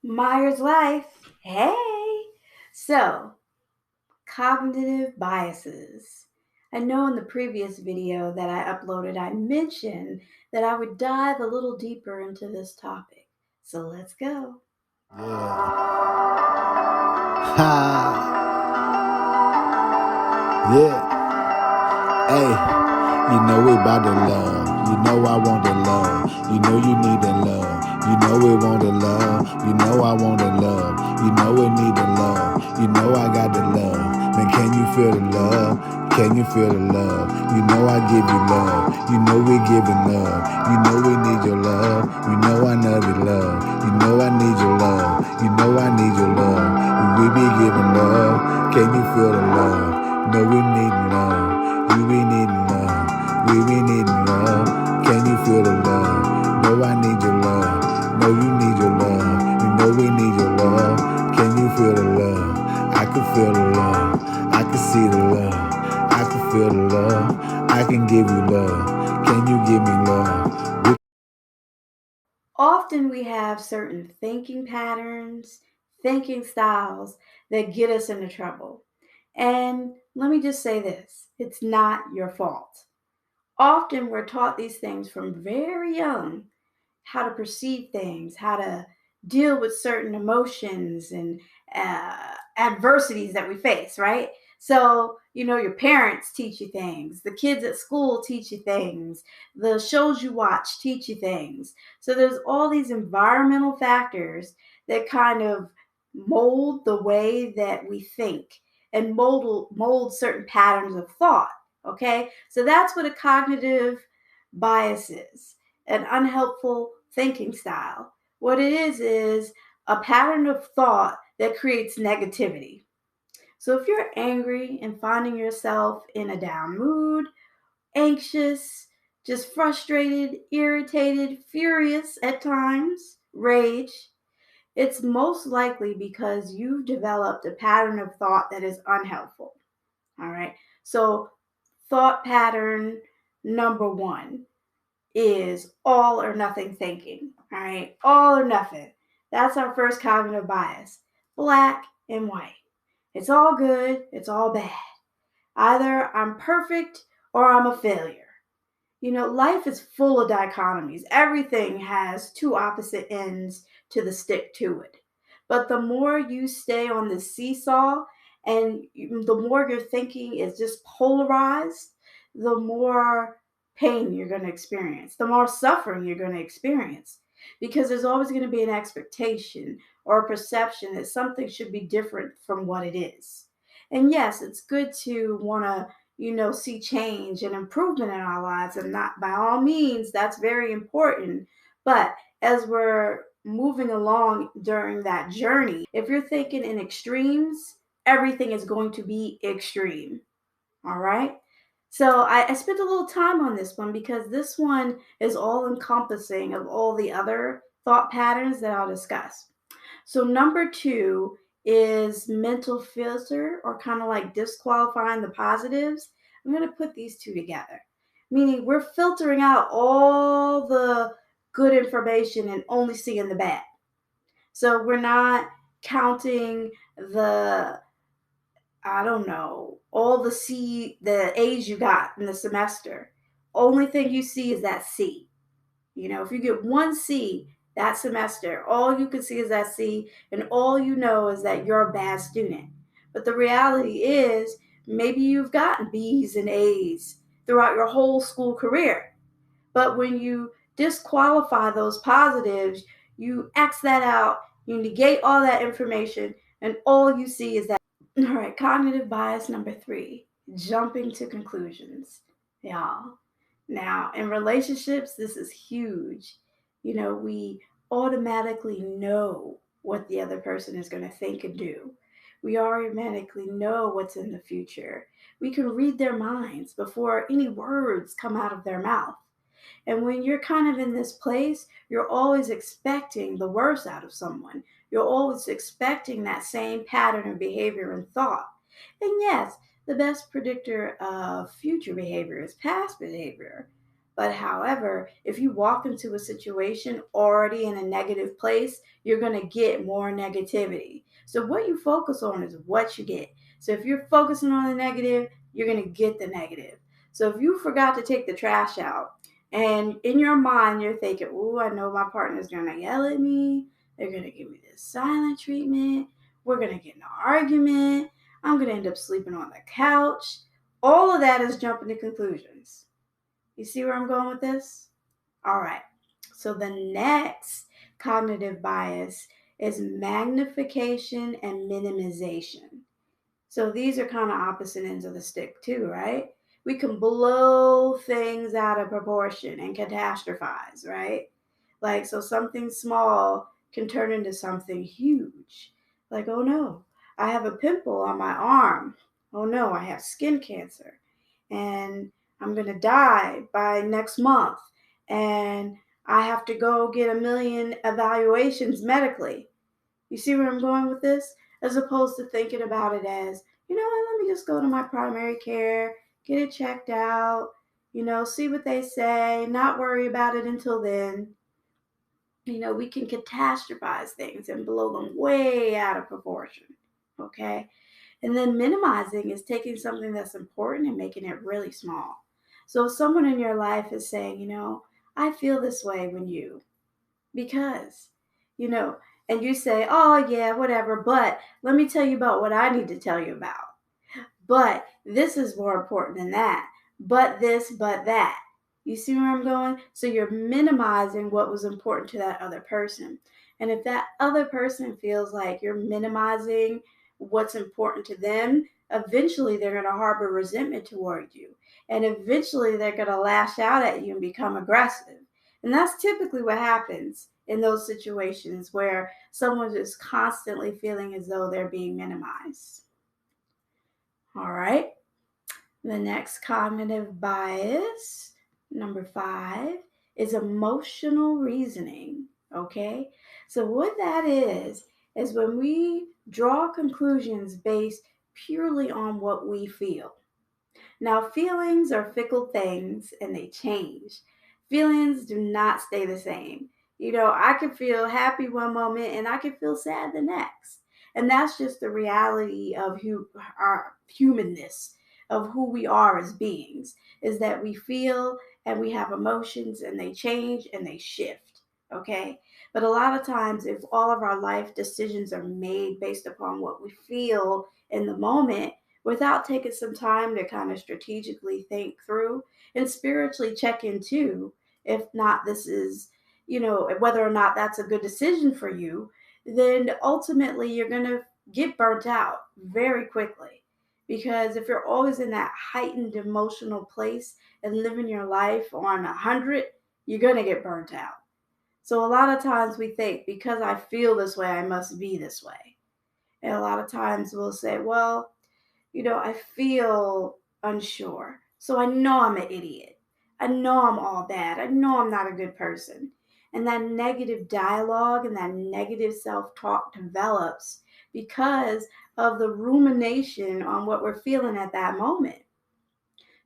Myers Life. Hey! So, cognitive biases. I know in the previous video that I uploaded, I mentioned that I would dive a little deeper into this topic. So let's go. Yeah. Ha. Yeah. Hey. You know we about the love. You know I want the love. You know you need the love. You know we want the love. You know I want the love. You know we need the love. You know I got the love. Man, can you feel the love? Can you feel the love? You know I give you love. You know we giving love. You know we need your love. You know I love your love. You know I need your love. You know I need your love. We be giving love. Can you feel the love? No, we need love. You be needing love. We be needing love. Can you feel the love? No, I need your love. No, you need your love. You know we need your love. Can you feel the love? I can feel the love. I can see the love. I can feel the love. I can give you love. Can you give me love? Often we have certain thinking patterns, thinking styles that get us into trouble. And let me just say this, it's not your fault. Often we're taught these things from very young, how to perceive things, how to deal with certain emotions and adversities that we face, right? So, your parents teach you things, the kids at school teach you things, the shows you watch teach you things. So, there's all these environmental factors that kind of mold the way that we think and mold certain patterns of thought. Okay, so that's what a cognitive bias is, an unhelpful thinking style. What it is a pattern of thought that creates negativity. So if you're angry and finding yourself in a down mood, anxious, just frustrated, irritated, furious at times, rage, it's most likely because you've developed a pattern of thought that is unhelpful. All right. So, thought pattern number one is all or nothing thinking. All right, all or nothing. That's our first cognitive bias. Black and white. It's all good, it's all bad. Either I'm perfect or I'm a failure. Life is full of dichotomies. Everything has two opposite ends to the stick to it. But the more you stay on the seesaw and the more your thinking is just polarized, the more pain you're going to experience, the more suffering you're going to experience. Because there's always going to be an expectation or a perception that something should be different from what it is. And yes, it's good to want to see change and improvement in our lives. And not by all means, that's very important. But as we're moving along during that journey, if you're thinking in extremes, everything is going to be extreme. All right. So I spent a little time on this one because this one is all encompassing of all the other thought patterns that I'll discuss. So number two is mental filter, or kind of like disqualifying the positives. I'm going to put these two together, meaning we're filtering out all the good information and only seeing the bad. So we're not counting the, I don't know, all the A's you got in the semester. Only thing you see is that C. If you get one C that semester, all you can see is that C, and all you know is that you're a bad student. But the reality is, maybe you've gotten B's and A's throughout your whole school career. But when you disqualify those positives, you X that out, you negate all that information, and all you see is that. All right, cognitive bias number three, jumping to conclusions. Y'all. Now, in relationships, this is huge. We automatically know what the other person is going to think and do. We automatically know what's in the future. We can read their minds before any words come out of their mouth. And when you're kind of in this place, you're always expecting the worst out of someone. You're always expecting that same pattern of behavior and thought. And yes, the best predictor of future behavior is past behavior. But however, if you walk into a situation already in a negative place, you're going to get more negativity. So what you focus on is what you get. So if you're focusing on the negative, you're going to get the negative. So if you forgot to take the trash out and in your mind you're thinking, "Ooh, I know my partner's going to yell at me. They're going to give me this silent treatment. We're going to get in an argument. I'm going to end up sleeping on the couch." All of that is jumping to conclusions. You see where I'm going with this? All right. So the next cognitive bias is magnification and minimization. So these are kind of opposite ends of the stick, too, right? We can blow things out of proportion and catastrophize, right? Like, so something small can turn into something huge. Like, oh no, I have a pimple on my arm. Oh no, I have skin cancer. And I'm going to die by next month. And I have to go get a million evaluations medically. You see where I'm going with this? As opposed to thinking about it as, you know what, let me just go to my primary care, get it checked out, see what they say, not worry about it until then. We can catastrophize things and blow them way out of proportion. Okay? And then minimizing is taking something that's important and making it really small. So if someone in your life is saying, I feel this way when because, you know, and you say, oh, yeah, whatever, but let me tell you about what I need to tell you about. But this is more important than that. But this, but that. You see where I'm going? So you're minimizing what was important to that other person. And if that other person feels like you're minimizing what's important to them, eventually they're going to harbor resentment toward you. And eventually they're going to lash out at you and become aggressive. And that's typically what happens in those situations where someone is constantly feeling as though they're being minimized. All right. The next cognitive bias, number 5, is emotional reasoning. Okay. So, what that is when we draw conclusions based purely on what we feel. Now, feelings are fickle things and they change. Feelings do not stay the same. I can feel happy one moment and I can feel sad the next. And that's just the reality of our humanness, of who we are as beings, is that we feel and we have emotions and they change and they shift. Okay? But a lot of times, if all of our life decisions are made based upon what we feel in the moment, without taking some time to kind of strategically think through and spiritually check into if not this is, whether or not that's a good decision for you, then ultimately you're going to get burnt out very quickly. Because if you're always in that heightened emotional place and living your life on 100, you're going to get burnt out. So a lot of times we think because I feel this way, I must be this way. And a lot of times we'll say, well, I feel unsure. So I know I'm an idiot. I know I'm all bad. I know I'm not a good person. And that negative dialogue and that negative self talk develops because of the rumination on what we're feeling at that moment.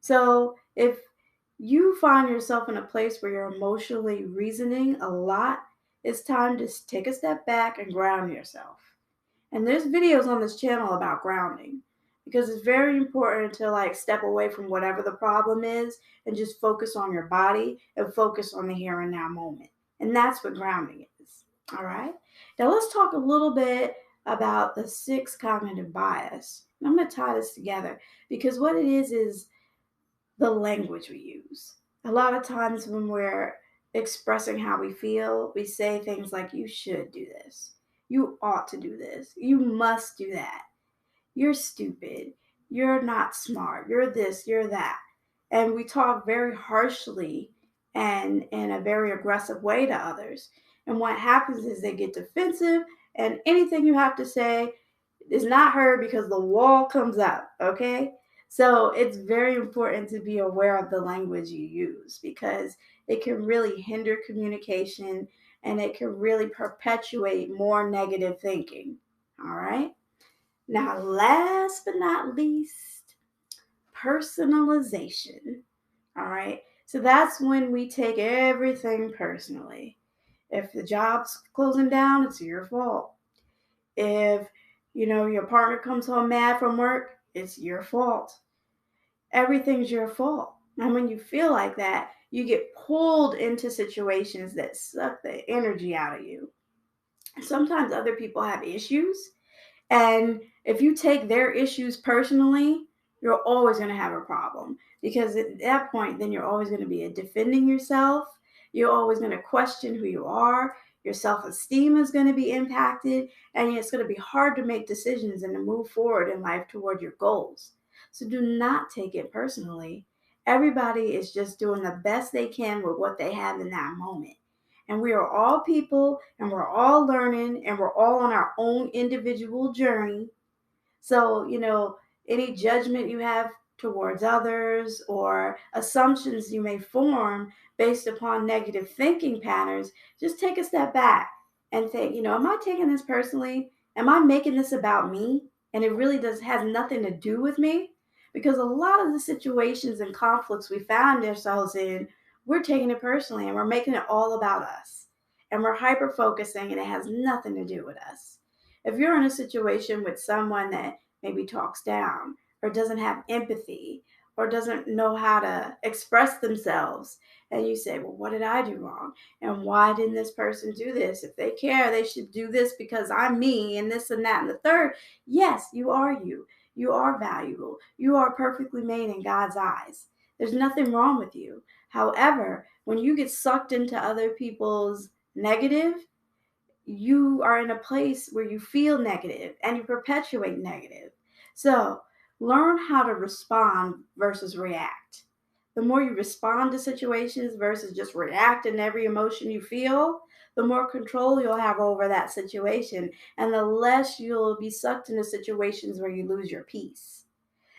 So if you find yourself in a place where you're emotionally reasoning a lot, it's time to take a step back and ground yourself. And there's videos on this channel about grounding because it's very important to step away from whatever the problem is and just focus on your body and focus on the here and now moment. And that's what grounding is. All right. Now let's talk a little bit about the 6 cognitive bias. And I'm going to tie this together because what it is the language we use. A lot of times when we're expressing how we feel, we say things like, you should do this. You ought to do this. You must do that. You're stupid. You're not smart. You're this, you're that. And we talk very harshly and in a very aggressive way to others. And what happens is they get defensive, and anything you have to say is not heard because the wall comes up, okay? So it's very important to be aware of the language you use because it can really hinder communication and it can really perpetuate more negative thinking. All right. Now, last but not least, personalization. All right. So that's when we take everything personally. If the job's closing down, it's your fault. If your partner comes home mad from work, it's your fault. Everything's your fault. And when you feel like that, you get pulled into situations that suck the energy out of you. Sometimes other people have issues, and if you take their issues personally, you're always going to have a problem, because at that point, then you're always going to be defending yourself. You're always going to question who you are. Your self esteem is going to be impacted, and it's going to be hard to make decisions and to move forward in life toward your goals. So do not take it personally. Everybody is just doing the best they can with what they have in that moment. And we are all people, and we're all learning, and we're all on our own individual journey. So, any judgment you have towards others or assumptions you may form based upon negative thinking patterns, just take a step back and think, am I taking this personally? Am I making this about me? And it really has nothing to do with me? Because a lot of the situations and conflicts we found ourselves in, we're taking it personally and we're making it all about us. And we're hyper focusing, and it has nothing to do with us. If you're in a situation with someone that maybe talks down or doesn't have empathy or doesn't know how to express themselves, and you say, well, what did I do wrong? And why didn't this person do this? If they care, they should do this because I'm me and this and that and the third. Yes, you are you. You are valuable. You are perfectly made in God's eyes. There's nothing wrong with you. However, when you get sucked into other people's negative, you are in a place where you feel negative and you perpetuate negative. So learn how to respond versus react. The more you respond to situations versus just react in every emotion you feel, the more control you'll have over that situation, and the less you'll be sucked into situations where you lose your peace.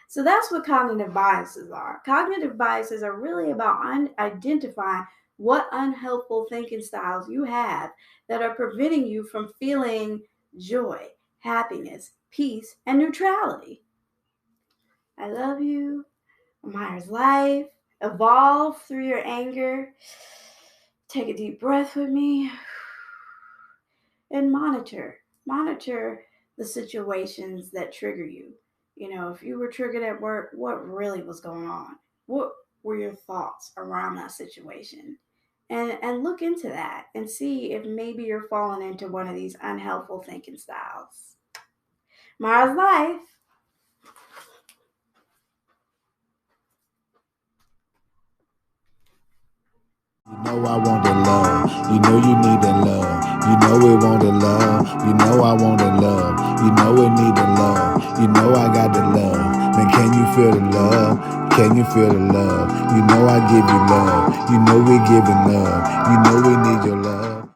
So that's what cognitive biases are. Cognitive biases are really about identifying what unhelpful thinking styles you have that are preventing you from feeling joy, happiness, peace, and neutrality. I love you. Myers Life. Evolve through your anger. Take a deep breath with me and monitor the situations that trigger you. If you were triggered at work, what really was going on? What were your thoughts around that situation? And look into that and see if maybe you're falling into one of these unhelpful thinking styles. Mara's Life. You know I want the love. You know you need the love. You know we want the love. You know I want the love. You know we need the love. You know I got the love. Man, can you feel the love? Can you feel the love? You know I give you love. You know we giving love. You know we need your love.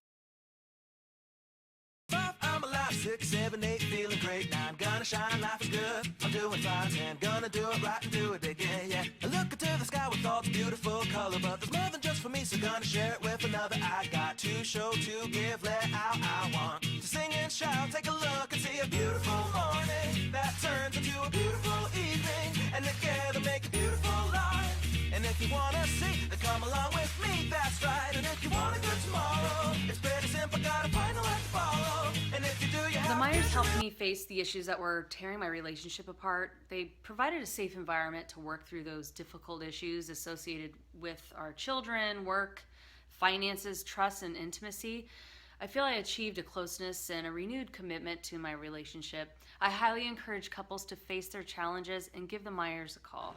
I'm alive, 6, 7, 8, feeling great. Now I'm gonna shine, life is good. I'm doing fine, and gonna do it right and do it again, yeah. I look into the sky with all the beautiful color, but there's more than just for me, so gonna share it with another. I got to show, to give, let out. I want to sing and shout, take a look and see a beautiful morning that turns into a beautiful evening, and together make a beautiful life. And if you wanna see, then come along with me, that's right. And if you want a good tomorrow, it's pretty simple, gotta find a way to follow. And if you do, you have The Myers helped me face the issues that were tearing my relationship apart. They provided a safe environment to work through those difficult issues associated with our children, work, finances, trust, and intimacy. I feel I achieved a closeness and a renewed commitment to my relationship. I highly encourage couples to face their challenges and give the Myers a call.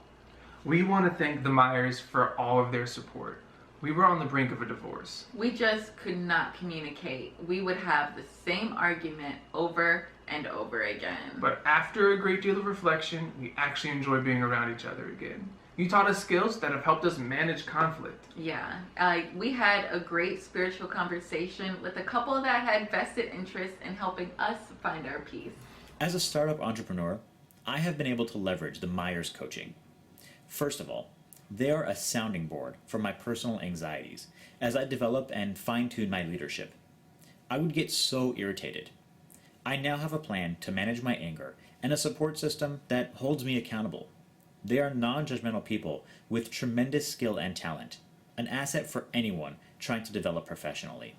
We want to thank the Myers for all of their support. We were on the brink of a divorce. We just could not communicate. We would have the same argument over and over again. But after a great deal of reflection, we actually enjoy being around each other again. You taught us skills that have helped us manage conflict. Yeah, we had a great spiritual conversation with a couple that had vested interest in helping us find our peace. As a startup entrepreneur, I have been able to leverage the Myers coaching. First of all, they are a sounding board for my personal anxieties as I develop and fine-tune my leadership. I would get so irritated. I now have a plan to manage my anger and a support system that holds me accountable. They are non-judgmental people with tremendous skill and talent, an asset for anyone trying to develop professionally.